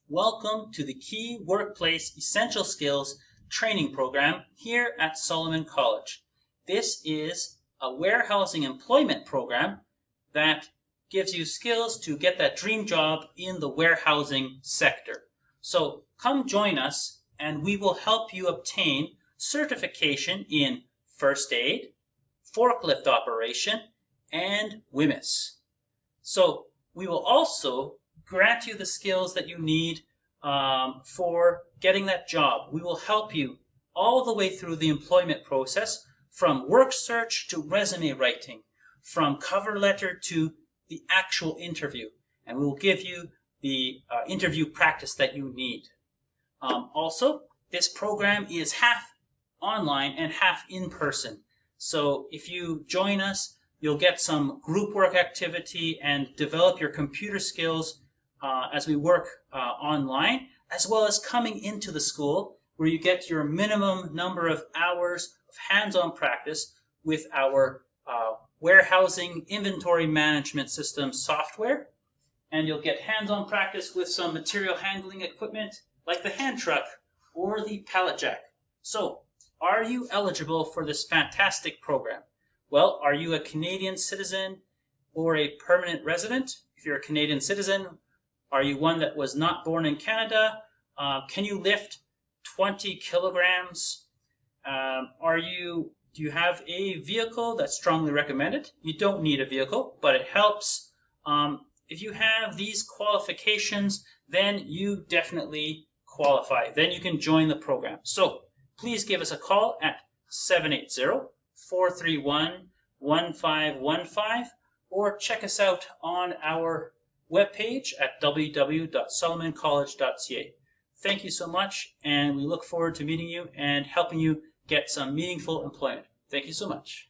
Welcome to the Key Workplace Essential Skills training program here at Solomon College. This is a warehousing employment program that gives you skills to get that dream job in the warehousing sector. So come join us and we will help you obtain certification in first aid, forklift operation, and WMIS. So we will also grant you the skills that you need for getting that job. We will help you all the way through the employment process, from work search to resume writing, from cover letter to the actual interview. And we will give you the interview practice that you need. Also, this program is half online and half in person. So if you join us, you'll get some group work activity and develop your computer skills as we work online, as well as coming into the school where you get your minimum number of hours of hands-on practice with our warehousing inventory management system software. And you'll get hands-on practice with some material handling equipment like the hand truck or the pallet jack. So, are you eligible for this fantastic program? Well, are you a Canadian citizen or a permanent resident? If you're a Canadian citizen, are you one that was not born in Canada? Can you lift 20 kilograms? Do you have a vehicle that's strongly recommended? You don't need a vehicle, but it helps. If you have these qualifications, then you definitely qualify. Then you can join the program. So please give us a call at 780-431-1515 or check us out on our webpage at www.solomoncollege.ca. Thank you so much, and we look forward to meeting you and helping you get some meaningful employment. Thank you so much.